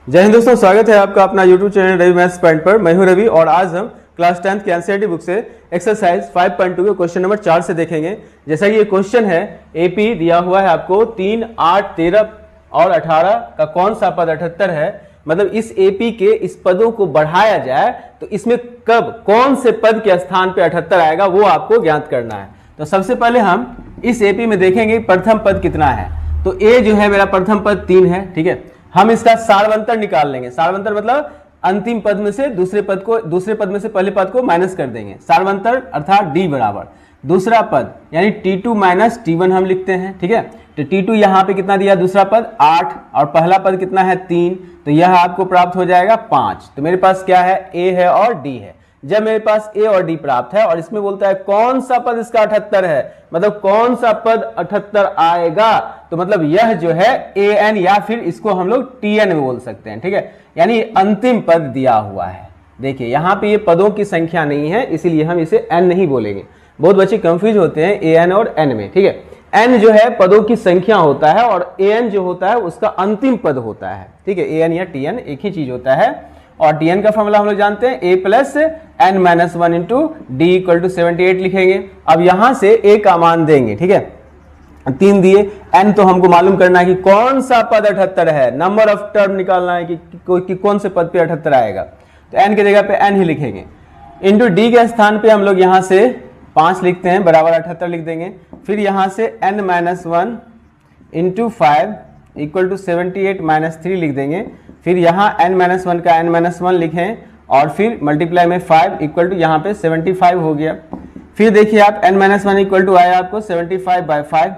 जय हिंद दोस्तों, स्वागत है आपका अपना YouTube channel Ravi Maths Point पर। मैं हूं रवि और आज हम क्लास 10th की एनसीईआरटी बुक से एक्सरसाइज 5.2 के क्वेश्चन नंबर 4 से देखेंगे। जैसा कि ये क्वेश्चन है, एपी दिया हुआ है आपको 3, 8, 13 और 18 का कौन सा पद 78 है। मतलब इस एपी के इस पदों को बढ़ाया जाए तो इसमें कब कौन से पद के स्थान पे 78 आएगा वो आपको ज्ञात करना है। तो सबसे पहले हम इस एपी में देखेंगे प्रथम पद कितना है। तो ए जो है मेरा प्रथम पद 3 है, ठीक है। हम इसका सारवंतर निकाल लेंगे। सारवंतर मतलब अंतिम पद में से दूसरे पद में से पहले पद को माइनस कर देंगे। सारवंतर अर्थात डी बराबर दूसरा पद यानी T2 माइनस T1 हम लिखते हैं, ठीक है। तो T2 यहाँ पे कितना दिया, दूसरा पद 8 और पहला पद कितना है 3, तो यह आपको प्राप्त हो जाएगा 5। तो मेरे पास क्या है, ए है और डी है। जब मेरे पास ए और डी प्राप्त है और इसमें बोलता है कौन सा पद इसका 78 है, मतलब कौन सा पद 78 आएगा, तो मतलब यह जो है एन या फिर इसको हम लोग टीएन में बोल सकते हैं, ठीक है। यानी अंतिम पद दिया हुआ है। देखिए यहाँ पे ये पदों की संख्या नहीं है, इसीलिए हम इसे एन नहीं बोलेंगे। बहुत बच्चे कंफ्यूज होते हैं ए एन और एन में, ठीक है। एन जो है पदों की संख्या होता है और ए एन जो होता है उसका अंतिम पद होता है, ठीक है। ए एन या टी एन एक ही चीज होता है। और टी एन का फॉर्मूला हम लोग जानते हैं, a plus n minus 1 into d equal to 78 लिखेंगे। अब यहां से ए का मान देंगे, ठीक है। 3 दिए, एन तो हमको मालूम करना है कि कौन सा पद 78 है, नंबर ऑफ टर्म निकालना है कि कौन से पद पे 78 आएगा। तो एन की जगह पे एन ही लिखेंगे। इंटू डी के स्थान पे हम लोग यहां से 5 लिखते हैं, बराबर 78 लिख देंगे। फिर यहां से n minus 1 into 5 equal to 78 minus 3 लिख देंगे। फिर यहाँ n माइनस 1 का n माइनस 1 लिखें और फिर मल्टीप्लाई में 5 इक्वल टू यहाँ पे 75 हो गया। फिर देखिए आप n माइनस 1 इक्वल टू आया आपको 75/5,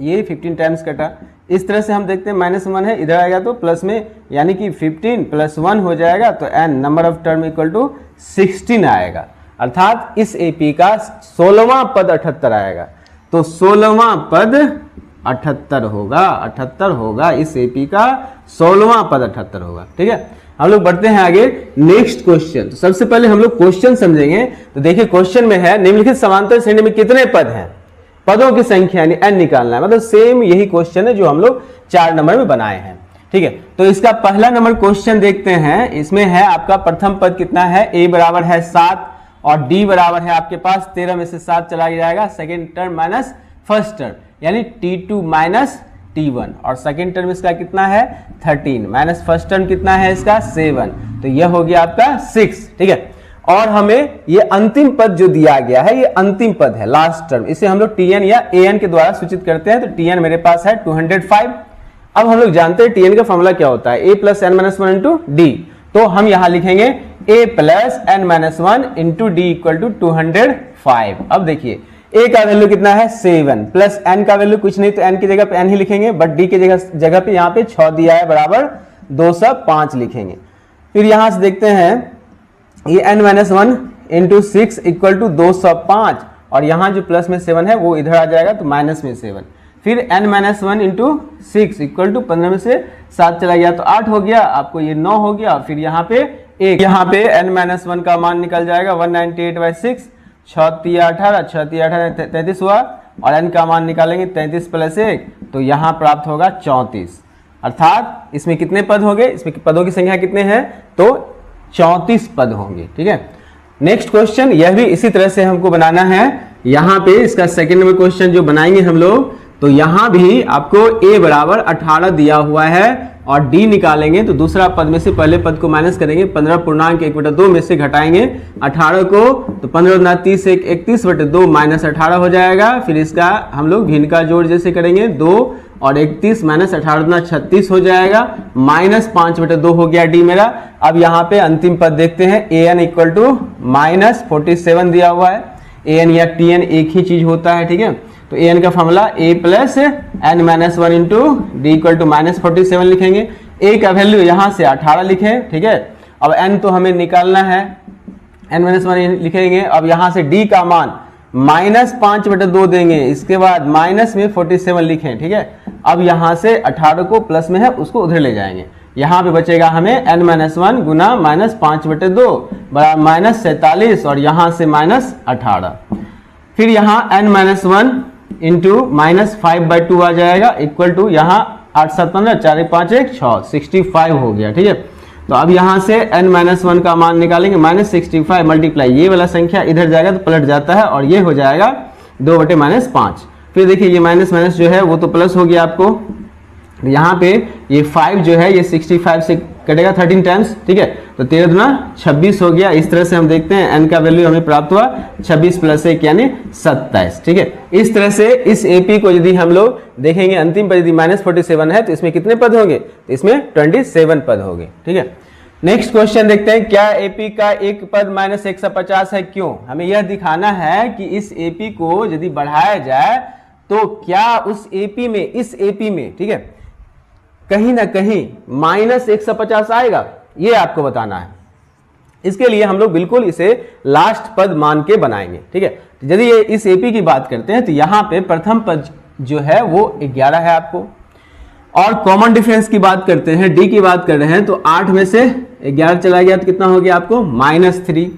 ये 15 टाइम्स कटा। इस तरह से हम देखते हैं -1 है, इधर आएगा तो प्लस में, यानी कि 15 + 1 हो जाएगा। तो n number of term equal to 16 आएगा। अर्थात इस एपी का 16वां पद 78 आएगा। तो 16वां पद 78 होगा, 78 होगा। इस एपी का 16वां पद 78 होगा, ठीक है। हम लोग बढ़ते हैं आगे नेक्स्ट क्वेश्चन। तो सबसे पहले हम लोग क्वेश्चन समझेंगे। तो देखिए क्वेश्चन में है निम्नलिखित समांतर श्रेणी में कितने पद हैं, पदों की संख्या यानी n निकालना है। मतलब सेम यही क्वेश्चन है जो हम लोग 4 नंबर में बनाए हैं, ठीक है। तो इसका पहला नंबर क्वेश्चन देखते हैं। इसमें है आपका प्रथम पद कितना है, a बराबर है 7 और d बराबर है आपके पास 13 में से 7 चला जाएगा, second term minus first term यानी T2 माइनस T1 और सेकेंड टर्म इसका कितना है 13 माइनस फर्स्ट टर्म कितना है इसका 7, तो यह हो गया आपका 6, ठीक है। और हमें ये अंतिम पद जो दिया गया है ये अंतिम पद है, लास्ट टर्म। इसे हम लोग Tn या An के द्वारा सूचित करते हैं। तो Tn मेरे पास है 205। अब हम लोग जानते हैं Tn का फॉर्मूला क्या होता है, a plus n minus 1 into d. तो हम यहां लिखेंगे a plus n minus 1 into d equal to 205। अब देखिए a का वैल्यू कितना है 7 प्लस n का वैल्यू कुछ नहीं, तो n की जगह पे n ही लिखेंगे, बट d की जगह पे यहाँ पे 6 दिया है, बराबर 205 लिखेंगे। फिर यहां से देखते हैं ये n minus 1 into 6 equal to 205 और यहाँ जो प्लस में 7 है वो इधर आ जाएगा, तो माइनस में 7। फिर n minus 1 into 6 equal to 15 में से 7 चला गया तो 8 हो गया, आपको ये 9 हो गया। और फिर यहाँ पे एक, यहाँ पे n माइनस 1 का मान निकल जाएगा 198/6, 6 18, 6 18 33 हुआ और n का मान निकालेंगे 33 + 1, तो यहाँ प्राप्त होगा 34। अर्थात इसमें कितने पद होंगे, इसमें पदों की संख्या कितने हैं, तो 34 पद होंगे, ठीक है। नेक्स्ट क्वेश्चन, यह भी इसी तरह से हमको बनाना है। यहाँ पे इसका सेकंड नंबर क्वेश्चन जो बनाएंगे हम लोग, तो यहाँ भी आपको a बराबर 18 दिया हुआ है और d निकालेंगे। तो दूसरा पद में से पहले पद को माइनस करेंगे, 15.1/2 में से घटाएंगे 18 को, तो 15 × 30 31/2 माइनस 18 हो जाएगा। फिर इसका हम लोग भिन्न का जोड़ जैसे करेंगे 2 और 31 माइनस 18 36 हो जाएगा, माइनस 5/2 हो गया d मेरा। अब यहाँ पे अंतिम पद देखते हैं, an इक्वल टू माइनस 47 दिया हुआ है। an या tn एक ही चीज होता है, ठीक है। तो an का formula a plus n minus 1 into d equal to minus 47 लिखेंगे। a का वैल्यू यहाँ से 18 लिखें, ठीक है। अब n तो हमें निकालना है, n माइनस 1 लिखेंगे। अब यहाँ से d का मान माइनस 5/2 देंगे, इसके बाद माइनस में 47 लिखें, ठीक है। अब यहाँ से 18 को प्लस में है उसको उधर ले जाएंगे, यहाँ पे बचेगा हमें n माइनस 1 गुना माइनस 5/2 बराबर माइनस 47 और यहाँ से माइनस 18। फिर यहाँ n माइनस 1 इंटू माइनस 5/2 आ जाएगा इक्वल टू यहाँ 8 7 15, 4 1 5 1 6, 65 हो गया। ठीक है, तो अब यहाँ से n-1 का मान निकालेंगे, -65 मल्टीप्लाई ये वाला संख्या इधर जाएगा तो पलट जाता है और ये हो जाएगा 2/-5। फिर देखिए ये माइनस माइनस जो है वो तो प्लस हो गया आपको, यहाँ पे ये 5 जो है ये 65 से कटेगा 13 टाइम्स। ठीक है, तो 13 दूना 26 हो गया। इस तरह से हम देखते हैं n का वैल्यू हमें प्राप्त हुआ 26 + 1 यानी 27। ठीक है, इस तरह से इस AP को यदि हम लोग देखेंगे अंतिम पद यदि -47 है तो इसमें कितने पद होंगे, तो इसमें 27 पद होंगे। ठीक है, नेक्स्ट क्वेश्चन देखते हैं, क्या AP का एक पद -150 है, क्यों? हमें यह दिखाना है कि इस AP को यदि बढ़ाया जाए तो क्या उस AP में, इस AP में, ठीक है, कहीं ना कहीं -150 आएगा, ये आपको बताना है। इसके लिए हम लोग बिल्कुल इसे लास्ट पद मान के बनाएंगे। ठीक है, यदि ये इस AP की बात करते हैं तो यहाँ पे प्रथम पद जो है वो 11 है आपको, और कॉमन डिफरेंस की बात करते हैं, D की बात कर रहे हैं, तो 8 में से 11 चला गया तो कितना हो गया आपको -3।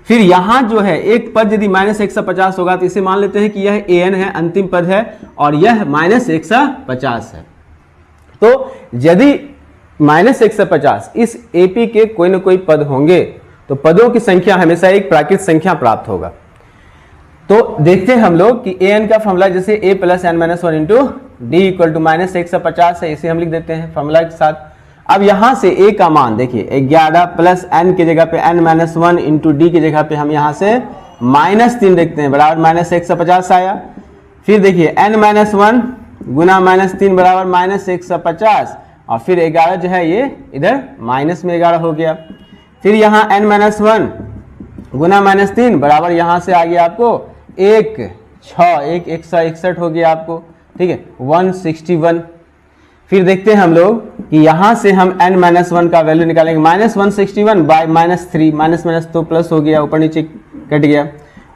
फिर यहाँ जो है एक पद यदि -150 होगा तो इसे मान लेते हैं कि यह AN है, अंतिम पद है, और यह -150 है। तो यदि -150 इस AP के कोई ना कोई पद होंगे तो पदों की संख्या हमेशा एक प्राकृत संख्या प्राप्त होगा। तो देखते हैं हम लोग कि AN का फॉर्मूला जैसे A + n-1 इंटू D = -150 है, इसे हम लिख देते हैं फॉर्मूला के साथ। अब यहां से A का मान देखिए 11 + n की जगह पे n-1 इंटू D की जगह पे हम यहां से -3 देखते हैं, बराबर -150 आया। फिर देखिए n-1 गुना -3 बराबर -150, और फिर 11 जो है ये इधर माइनस में 11 हो गया। फिर यहाँ n-1 गुना -3 बराबर यहाँ से आ गया आपको 161 हो गया आपको। ठीक है, 161। फिर देखते हैं हम लोग कि यहाँ से हम n-1 का वैल्यू निकालेंगे, -161 बाय -3, माइनस माइनस तो प्लस हो गया, ऊपर नीचे कट गया।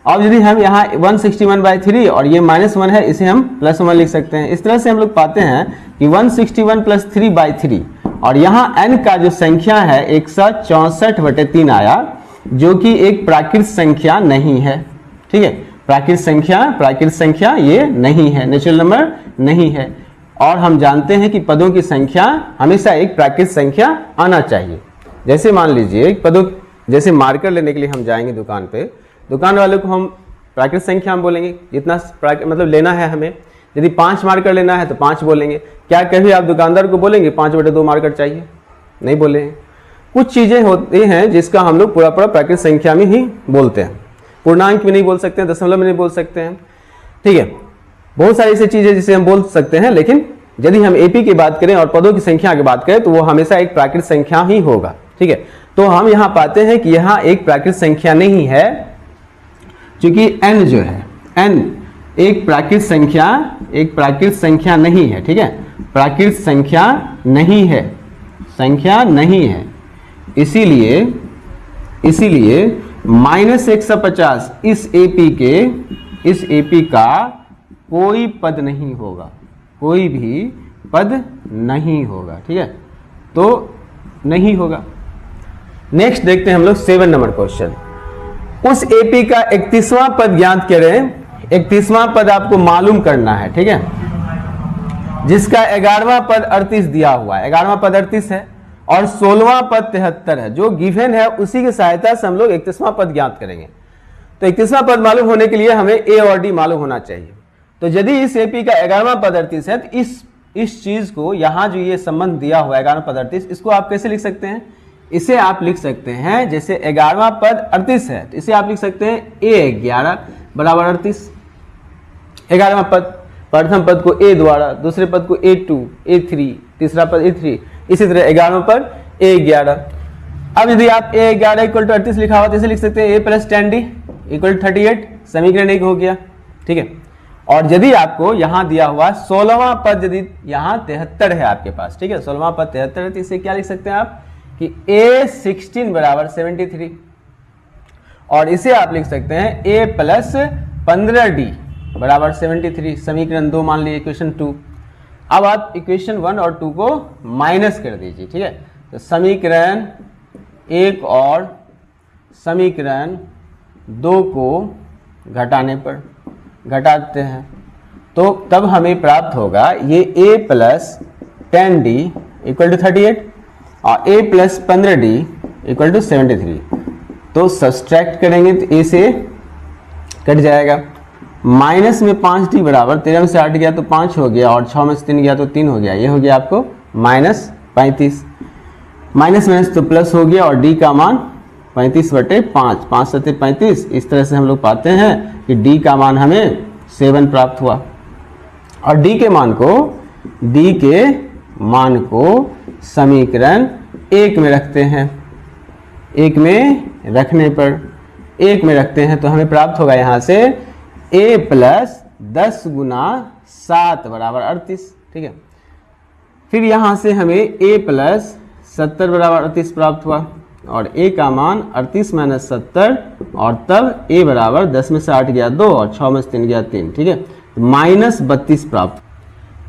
अब यदि हम यहाँ 161/3 और ये -1 है, इसे हम +1 लिख सकते हैं। इस तरह से हम लोग पाते हैं कि 161 + 3/3, और यहाँ n का जो संख्या है 164/3 आया, जो कि एक प्राकृत संख्या नहीं है। ठीक है, प्राकृत संख्या ये नहीं है, नेचुरल नंबर नहीं है। और हम जानते हैं कि पदों की संख्या हमेशा एक प्राकृत संख्या आना चाहिए। जैसे मान लीजिए पदों, जैसे मार्कर लेने के लिए हम जाएंगे दुकान पे, दुकान वाले को हम प्राकृत संख्या हम बोलेंगे, जितना मतलब लेना है हमें। यदि 5 मार्कर लेना है तो 5 बोलेंगे। क्या कभी आप दुकानदार को बोलेंगे 5/2 मार्कर चाहिए? नहीं बोलेंगे। कुछ चीज़ें होती हैं जिसका हम लोग पूरा प्राकृत संख्या में ही बोलते हैं, पूर्णांक में नहीं बोल सकते हैं, दशमलव में नहीं बोल सकते हैं। ठीक है, बहुत सारी ऐसी चीज़ें जिसे हम बोल सकते हैं, लेकिन यदि हम AP की बात करें और पदों की संख्या की बात करें तो वो हमेशा एक प्राकृत संख्या ही होगा। ठीक है, तो हम यहाँ पाते हैं कि यहाँ एक प्राकृत संख्या नहीं है, क्योंकि n जो है n एक प्राकृत संख्या नहीं है। ठीक है, प्राकृत संख्या नहीं है, इसीलिए -150 इस AP का कोई पद नहीं होगा, कोई भी पद नहीं होगा। ठीक है, तो नहीं होगा। नेक्स्ट देखते हैं हम लोग 7 नंबर क्वेश्चन। उस AP का 31वां पद ज्ञात करें। 31वां पद आपको मालूम करना है। ठीक है, जिसका 11वां पद 38 दिया हुआ है, 11वां पद 38 है और 16वां पद 73 है, जो गिवन है उसी की सहायता से हम लोग 31वां पद ज्ञात करेंगे। तो 31वां पद मालूम होने के लिए हमें A और D मालूम होना चाहिए। तो यदि इस AP का 11वां पद 38 है तो इस चीज को यहाँ जो ये संबंध दिया हुआ है 11वां पद 38, इसको आप कैसे लिख सकते हैं? इसे आप लिख सकते हैं जैसे 11वां पद 38 है तो इसे आप लिख सकते हैं A11 बराबर 38। 11वां पद, प्रथम पद को A द्वारा, दूसरे पद को A2, A3, तीसरा पद A3, इसी तरह 11वां पद A11। अब यदि आप A11 = 38 लिखा हुआ तो इसे लिख सकते हैं A + 10D = 38, समीकरण 1 हो गया। ठीक है, और यदि आपको यहाँ दिया हुआ 16वां पद, यदि यहाँ 73 है आपके पास, ठीक है, 16वां पद 73 है, तो इसे क्या लिख सकते हैं आप कि A16 बराबर 73, और इसे आप लिख सकते हैं A + 15D बराबर 73, समीकरण 2 मान लीजिए, इक्वेशन 2। अब आप इक्वेशन 1 और 2 को माइनस कर दीजिए। ठीक है, तो समीकरण 1 और समीकरण 2 को घटाते हैं तो तब हमें प्राप्त होगा ये A + 10d इक्वल टू 38 और a plus 15d equal to 73। तो सब्सट्रैक्ट करेंगे तो a से कट जाएगा, माइनस में 5d बराबर 13 में से 8 गया तो 5 हो गया और 6 में से 3 गया तो 3 हो गया, ये हो गया आपको माइनस 35। माइनस माइनस तो प्लस हो गया और d का मान 35/5, 5 सत्ते 35। इस तरह से हम लोग पाते हैं कि d का मान हमें 7 प्राप्त हुआ। और d के मान को समीकरण 1 में रखते हैं, 1 में रखने पर 1 में रखते हैं तो हमें प्राप्त होगा यहाँ से a प्लस 10 गुना 7 बराबर 38। ठीक है, फिर यहाँ से हमें a प्लस 70 बराबर 38 प्राप्त हुआ और a का मान 38 माइनस 70 और तब a बराबर 10 में से 8 गया 2 और 6 में से 3 गया 3। ठीक है, माइनस 32 प्राप्त।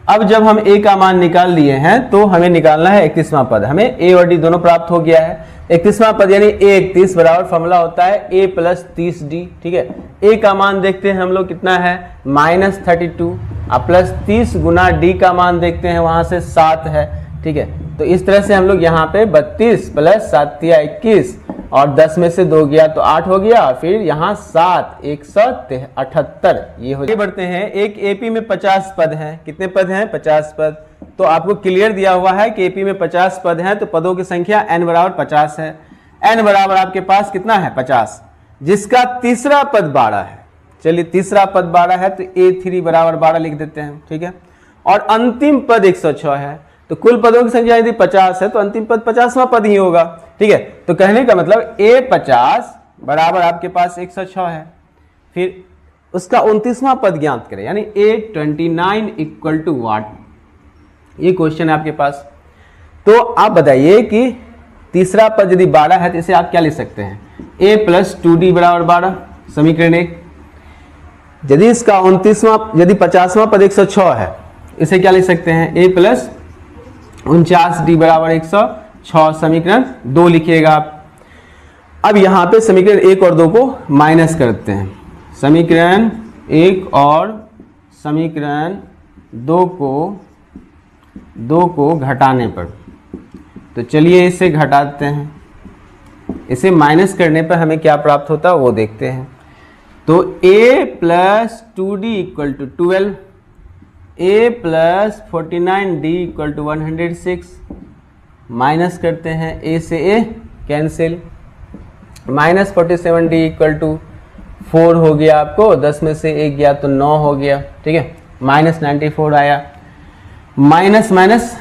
अब जब हम a का मान निकाल लिए हैं तो हमें निकालना है 31वां पद। हमें a और d दोनों प्राप्त हो गया है। 31वां पद यानी a 31 बराबर फॉर्मूला होता है a प्लस 30d। ठीक है, a का मान देखते हैं हम लोग कितना है -32 और प्लस 30 गुना d का मान देखते हैं वहां से 7 है। ठीक है, तो इस तरह से हम लोग यहाँ पे 32 प्लस 7 21 और 10 में से 2 गया तो 8 हो गया, फिर यहाँ 7 178 ये हो गया। बढ़ते हैं, एक एपी में 50 पद हैं। कितने पद हैं? 50 पद। तो आपको क्लियर दिया हुआ है कि एपी में 50 पद हैं तो पदों की संख्या n बराबर 50 है। n बराबर आपके पास कितना है? 50, जिसका तीसरा पद 12 है। चलिए तीसरा पद 12 है तो a3 बराबर 12 लिख देते हैं। ठीक है, और अंतिम पद 106 है। तो कुल पदों की संख्या यदि 50 है तो अंतिम पद 50वां पद ही होगा। ठीक है, तो कहने का मतलब a50 बराबर आपके पास 106 है। फिर उसका 29वां पद ज्ञात करें, यानी a29 इक्वल टू वाट। ये क्वेश्चन है आपके पास। तो आप बताइए कि तीसरा पद यदि 12 है तो इसे आप क्या लिख सकते हैं? a प्लस 2d बराबर 12, समीकरण 1। यदि इसका 29वां यदि 50वां पद 106 है, इसे क्या लिख सकते हैं? a प्लस 49d बराबर 106, समीकरण 2 लिखिएगा आप। अब यहाँ पे समीकरण 1 और 2 को माइनस करते हैं। समीकरण 1 और समीकरण 2 को घटाने पर, तो चलिए इसे घटाते हैं। इसे माइनस करने पर हमें क्या प्राप्त होता है वो देखते हैं। तो a plus 2d equal to 12, a plus 49d equal to 106, minus करते हैं a से a cancel, minus 47d equal to 4 हो गया आपको, 10 में से 1 गया तो 9 हो गया। ठीक है, माइनस 94 आया, माइनस माइनस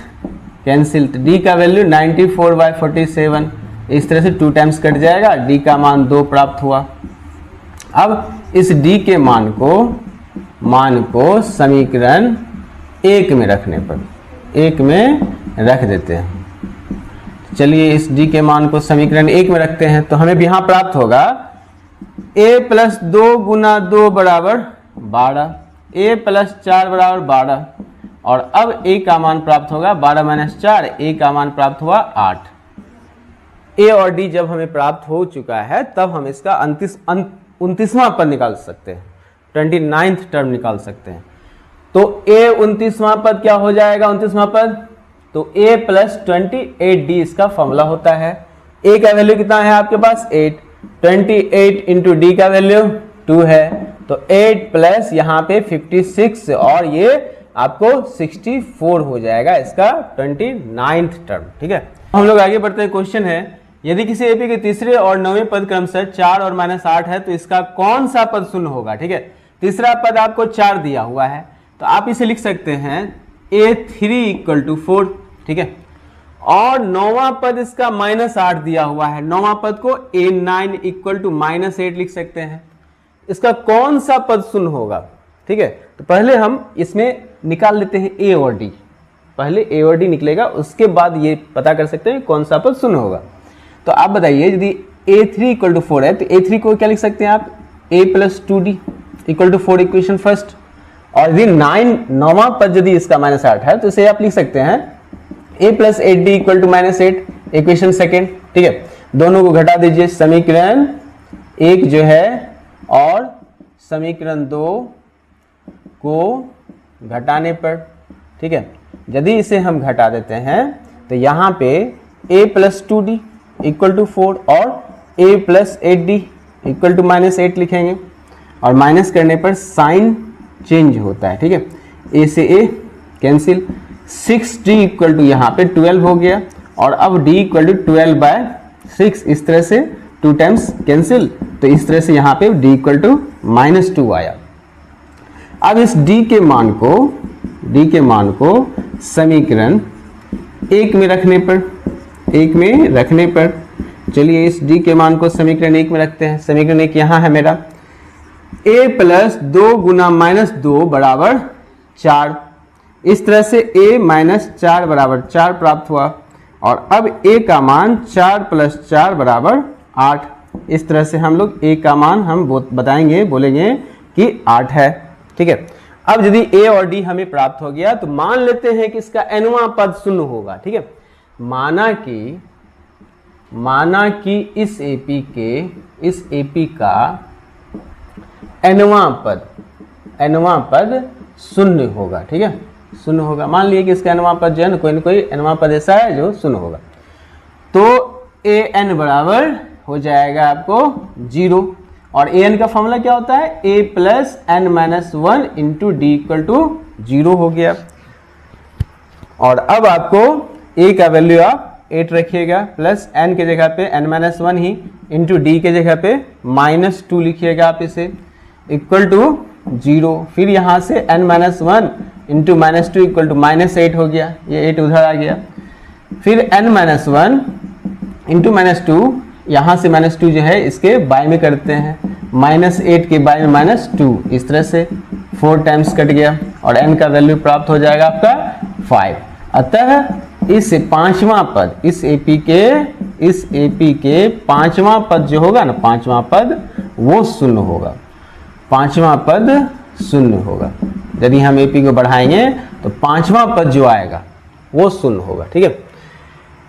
कैंसिल, तो d का वैल्यू 94/47, इस तरह से 2 टाइम्स कट जाएगा, d का मान 2 प्राप्त हुआ। अब इस d के मान को समीकरण 1 में रखने पर 1 में रख देते हैं। चलिए इस d के मान को समीकरण 1 में रखते हैं तो हमें भी यहाँ प्राप्त होगा a प्लस 2 गुना 2 बराबर 12, a प्लस 4 बराबर 12, और अब a का मान प्राप्त होगा 12 माइनस 4, a का मान प्राप्त हुआ 8। a और d जब हमें प्राप्त हो चुका है तब हम इसका 29वां पद निकाल सकते हैं, 29th टर्म निकाल सकते हैं। तो a 29वां पद क्या हो जाएगा? 29वां पद तो a प्लस 28d इसका फॉर्मूला होता है। a का वैल्यू कितना है आपके पास? 8, 28 इंटू डी का वैल्यू 2 है, तो 8 प्लस यहाँ पे 56 और ये आपको 64 हो जाएगा इसका 29th टर्म। ठीक है, हम लोग आगे बढ़ते हैं। क्वेश्चन है, यदि किसी एपी के तीसरे और 9वें पद क्रमशः 4 और -8 है तो इसका कौन सा पद शून्य होगा? ठीक है, तीसरा पद आपको 4 दिया हुआ है तो आप इसे लिख सकते हैं a3 इक्वल टू 4। ठीक है, और 9वां पद इसका -8 दिया हुआ है, 9वां पद को a9 इक्वल टू -8 लिख सकते हैं। इसका कौन सा पद शून्य होगा? ठीक है, तो पहले हम इसमें निकाल लेते हैं a और d। पहले a और d निकलेगा, उसके बाद ये पता कर सकते हैं कौन सा पद शून्य होगा। तो आप बताइए, यदि a3 इक्वल टू 4 है तो a3 को क्या लिख सकते हैं आप? a plus 2d equal to 4, equation first. और यदि 9वां पद यदि इसका -8 है तो इसे आप लिख सकते हैं a plus 8d equal to -8, equation second. ठीक है, दोनों को घटा दीजिए, समीकरण 1 जो है और समीकरण 2 को घटाने पर, ठीक है, यदि इसे हम घटा देते हैं तो यहाँ पे a plus 2d equal to 4 और a plus 8d equal to -8 लिखेंगे और माइनस करने पर साइन चेंज होता है, ठीक है। a से a cancel, 6d equal to यहाँ पे 12 हो गया और अब d इक्वल टू 12/6, इस तरह से 2 टाइम्स कैंसिल, तो इस तरह से यहाँ पे d इक्वल टू -2 आया। अब इस d के मान को समीकरण 1 में रखने पर चलिए इस d के मान को समीकरण 1 में रखते हैं। समीकरण 1 यहाँ है मेरा, a प्लस 2 गुना -2 बराबर 4, इस तरह से a माइनस 4 बराबर 4 प्राप्त हुआ और अब a का मान 4 प्लस 4 बराबर 8, इस तरह से हम लोग a का मान हम बताएंगे, बोलेंगे कि 8 है, ठीक है। अब यदि a और d हमें प्राप्त हो गया तो मान लेते हैं कि इसका nवां पद शून्य होगा, ठीक है। माना कि इस AP का nवां पद शून्य होगा, ठीक है, शून्य होगा। मान लिए कि इसका nवां पद जो है ना कोई nवां पद ऐसा है जो शून्य होगा, तो an बराबर हो जाएगा आपको 0 और an का फॉर्मूला क्या होता है, a plus n-1 into d equal to 0 हो गया। और अब आपको a का वैल्यू आप 8 रखिएगा प्लस n के जगह पे n-1 ही इंटू डी के जगह पे -2 लिखिएगा आप इसे इक्वल टू 0। फिर यहाँ से n-1 इंटू -2 इक्वल टू -8 हो गया, ये 8 उधर आ गया। फिर n-1 इंटू -2, यहाँ से -2 जो है इसके बाय में करते हैं, -8 के बाय में -2, इस तरह से 4 टाइम्स कट गया और n का वैल्यू प्राप्त हो जाएगा आपका 5। अतः इस पांचवा पद, इस AP के पांचवा पद जो होगा ना, पांचवा पद वो शून्य होगा, पांचवा पद शून्य होगा। यदि हम AP को बढ़ाएंगे तो पांचवा पद जो आएगा वो शून्य होगा, ठीक है।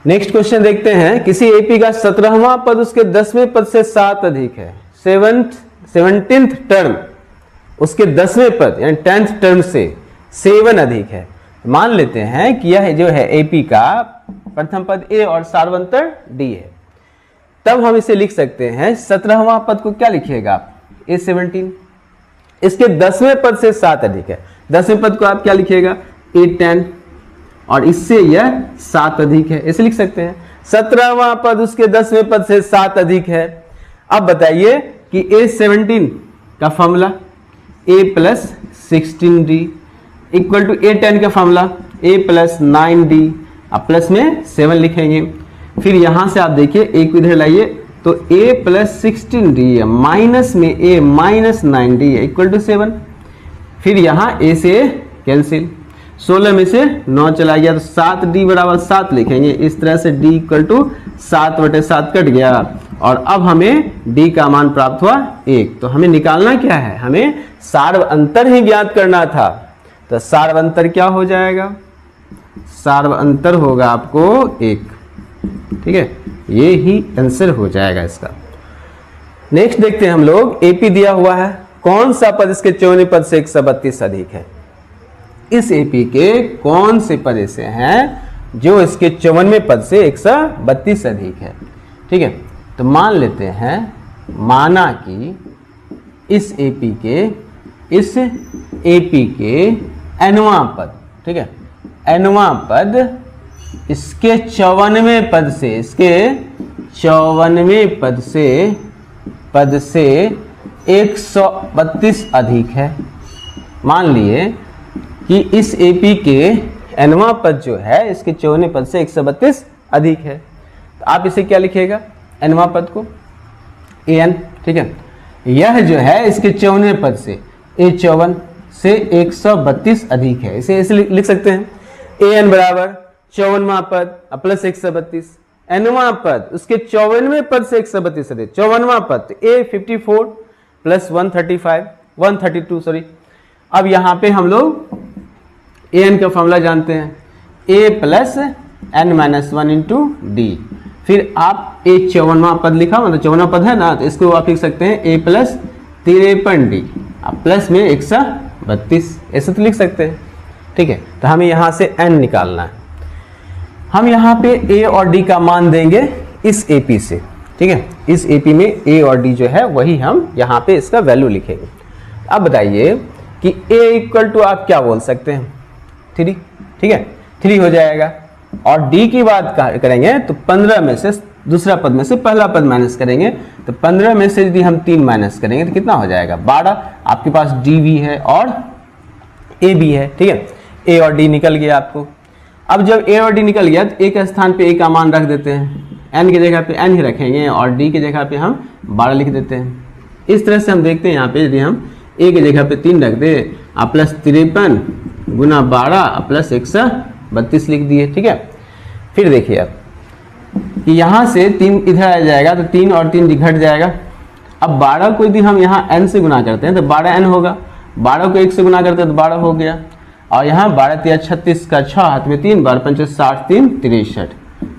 नेक्स्ट क्वेश्चन देखते हैं, किसी AP का 17वां पद उसके 10वें पद से 7 अधिक है, 17th टर्म उसके 10वें पद यानी 10th टर्म से 7 अधिक है। मान लेते हैं कि यह जो है AP का प्रथम पद A और सार्वंतर D है, तब हम इसे लिख सकते हैं 17वां पद को क्या लिखिएगा आप, A17, इसके 10वें पद से 7 अधिक है, 10वें पद को आप क्या लिखिएगा, A10 और इससे यह 7 अधिक है, इसे लिख सकते हैं 17वां पद उसके 10वें पद से 7 अधिक है। अब बताइए कि A17 का formula A plus 16D equal to A10 का फॉर्मूला A प्लस 9D, अब प्लस में 7 लिखेंगे। फिर यहां से आप देखिए एक को इधर लाइए तो A प्लस 16D है, माइनस में A माइनस 9D है इक्वल टू 7। फिर यहाँ A से कैंसिल, 16 में से 9 चला गया तो 7D बराबर 7 लिखेंगे, इस तरह से D इक्वल टू 7/7 कट गया और अब हमें D का मान प्राप्त हुआ 1। तो हमें निकालना क्या है, हमें सार्व अंतर ही ज्ञात करना था, तो सार्व अंतर क्या हो जाएगा, सार्व अंतर होगा आपको 1, ठीक है, ये ही आंसर हो जाएगा इसका। नेक्स्ट देखते हैं हम लोग, AP दिया हुआ है, कौन सा पद इसके 54वें पद से 132 अधिक है। इस AP के कौन से पद ऐसे हैं जो इसके 54वें पद से 132 अधिक है, ठीक है। तो मान लेते हैं, माना कि इस AP के nवां पद, ठीक है, nवां पद इसके 54वें पद से, इसके 54वें पद से 132 अधिक है। मान लिए कि इस AP के nवां पद जो है इसके 54वें पद से 132 अधिक है, तो आप इसे क्या लिखिएगा, nवां पद को an, ठीक है। यह जो है इसके 54वें पद से A54 से 132 अधिक है, इसे ऐसे लिख सकते हैं an बराबर 54वां पद प्लस 132, nवां पद उसके 54वें पद से 132 अधिक, 54वां पद A54 प्लस 132 सॉरी। अब यहाँ पे हम लोग an का फॉर्मूला जानते हैं, A plus n-1 into D. फिर आप A54वां पद लिखा, मतलब 54वां पद है ना, तो इसको आप लिख सकते हैं A प्लस 53D प्लस में 132, ऐसे तो लिख सकते हैं। ठीक है। तो हमें यहाँ से n निकालना है। हम यहाँ पे a और d का मान देंगे इस AP से, ठीक है। इस AP में a और d जो है वही हम यहाँ पे इसका वैल्यू लिखेंगे। अब बताइए कि a इक्वल टू आप क्या बोल सकते हैं 3, ठीक है, 3 हो जाएगा। और d की बात करेंगे तो 15 में से दूसरा पद में से पहला पद माइनस करेंगे, तो 15 में से यदि हम 3 माइनस करेंगे तो कितना हो जाएगा 12। आपके पास d भी है और a भी है, ठीक है। a और d निकल गया आपको। अब जब a और d निकल गया तो एक स्थान पे a का मान रख देते हैं, n की जगह पे n ही रखेंगे और d की जगह पे हम 12 लिख देते हैं। इस तरह से हम देखते हैं यहाँ पे यदि हम a की जगह पे 3 रख दे प्लस 53 गुना 12 प्लस 132 लिख दिए, ठीक है। फिर देखिए अब कि यहाँ से 3 इधर आ जाएगा तो 3 और 3 घट जाएगा। अब 12 को यदि हम यहाँ n से गुना करते हैं तो 12n होगा, 12 को 1 से गुना करते हैं तो 12 हो गया। और यहाँ 12 3 36 का 6 हाथ में 3 12 5 60 3 63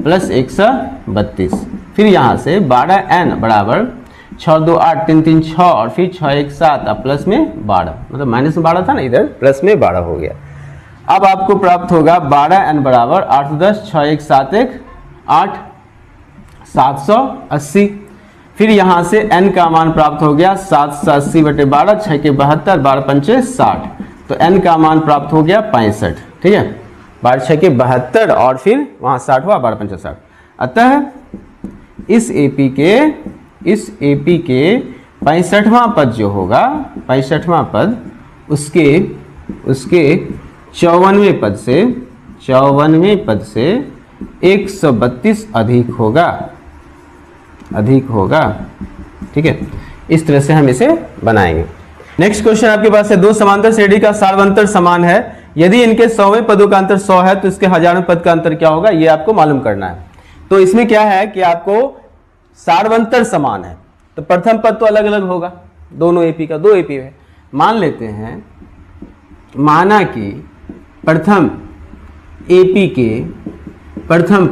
प्लस 132। फिर यहाँ से 12n बराबर 6 2 8 3 3 6 और फिर 6 1 7 अब प्लस में 12, मतलब माइनस में 12 था ना, इधर प्लस में 12 हो गया। अब आपको प्राप्त होगा 12n बराबर 8 10 6 1 7 1 8 780। फिर यहाँ से n का मान प्राप्त हो गया 780 बटे 12 6 के 72 12 पंचे 60, तो n का मान प्राप्त हो गया 65, ठीक है। 12 6 के 72 और फिर वहाँ 60 हुआ 12 पंचे 60। अतः इस AP के 65वां पद जो होगा, 65वां पद उसके 54वें पद से 132 अधिक होगा, ठीक है। इस तरह से हम इसे बनाएंगे। नेक्स्ट क्वेश्चन आपके पास है, दो समांतर श्रेणी का सार्वंतर समान है, यदि इनके 100वें पदों का अंतर 100 है तो इसके 1000वें पद का अंतर क्या होगा, ये आपको मालूम करना है। तो इसमें क्या है कि आपको सार्वंतर समान है तो प्रथम पद तो अलग अलग होगा, दोनों AP का 2 AP है। मान लेते हैं, माना कि प्रथम AP के प्रथम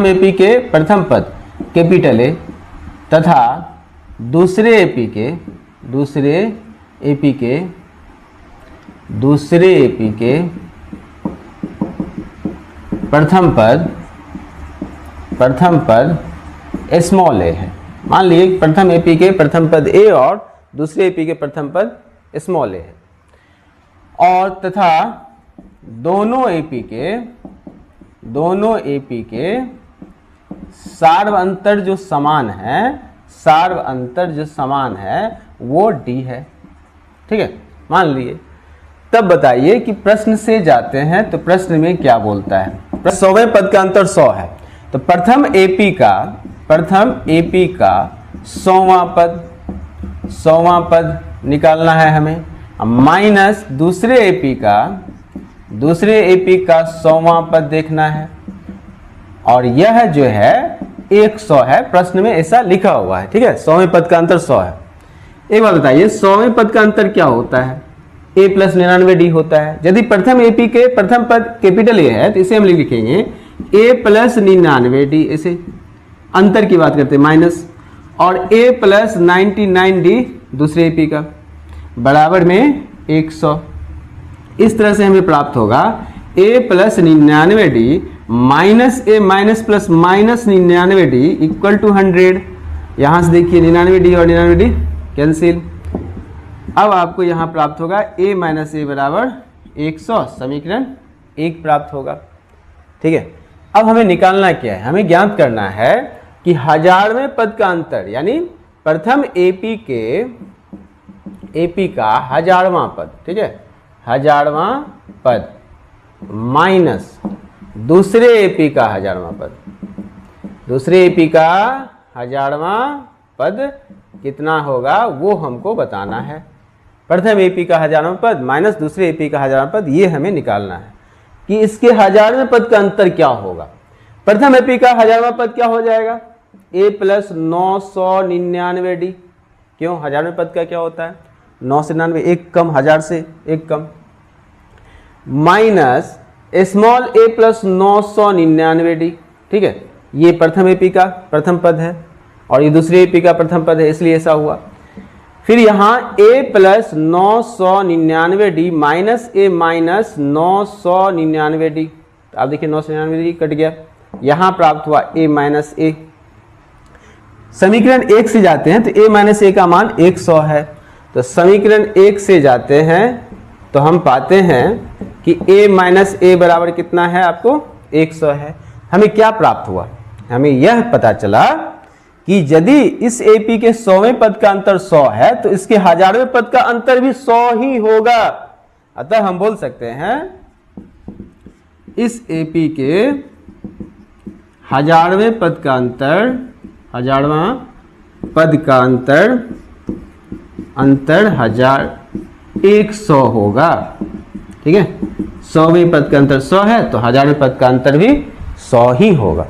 AP के प्रथम पद कैपिटल A तथा दूसरे AP के प्रथम पद स्मॉल a है। मान लीजिए प्रथम AP के प्रथम पद A और दूसरे AP के प्रथम पद स्मॉल a है, और तथा दोनों AP के सार्वअंतर जो समान है वो D है, ठीक है। मान लिए, तब बताइए कि प्रश्न से जाते हैं तो प्रश्न में क्या बोलता है। 100वें पद का अंतर 100 है तो प्रथम AP का 100वां पद निकालना है हमें, माइनस दूसरे AP का 100वां पद देखना है, और यह जो है 100 है, प्रश्न में ऐसा लिखा हुआ है, ठीक है। 100वें पद का अंतर 100 है। एक बात बताइए, 100वें पद का अंतर क्या होता है, a प्लस 99d होता है। यदि प्रथम AP के प्रथम पद कैपिटल A है तो इसे हम लिखेंगे a प्लस 99d, इसे अंतर की बात करते हैं माइनस, और a प्लस 99d दूसरे AP का बराबर में 100। इस तरह से हमें प्राप्त होगा a plus 99d minus a minus plus minus 99d equal to 100। यहाँ से देखिए 99d और 99d कैंसिल। अब आपको यहाँ प्राप्त होगा a माइनस a बराबर 100, समीकरण 1 प्राप्त होगा, ठीक है। अब हमें निकालना क्या है, हमें ज्ञात करना है कि 1000वें पद का अंतर, यानी प्रथम AP का 1000वां पद, ठीक है, 1000वां पद माइनस दूसरे AP का 1000वां पद, दूसरे AP का 1000वां पद कितना होगा वो हमको बताना है। प्रथम AP का 1000वां पद माइनस दूसरे AP का 1000वां पद, ये हमें निकालना है कि इसके 1000वें पद का अंतर क्या होगा। प्रथम AP का 1000वां पद क्या हो जाएगा, a प्लस 999d। क्यों, 1000वें पद का क्या होता है 9 से 99, एक कम, 1000 से एक कम, minus small a plus 999d, ठीक है। ये प्रथम AP का प्रथम पद है और ये दूसरे AP का प्रथम पद है, इसलिए ऐसा हुआ। फिर यहाँ a plus 999d minus a minus 999d, आप देखिए 999d कट गया, यहां प्राप्त हुआ a माइनस a। समीकरण 1 से जाते हैं तो a माइनस a का मान 100 है, तो समीकरण 1 से जाते हैं तो हम पाते हैं कि a माइनस a बराबर कितना है, आपको 100 है। हमें क्या प्राप्त हुआ, हमें यह पता चला कि यदि इस AP के 100वें पद का अंतर 100 है तो इसके 1000वें पद का अंतर भी 100 ही होगा। अतः हम बोल सकते हैं इस AP के 1000वें पद का अंतर, 1000वां पद का अंतर 100 होगा। ठीक है, 100वें पद का अंतर 100 है तो 1000वें पद का अंतर भी 100 ही होगा।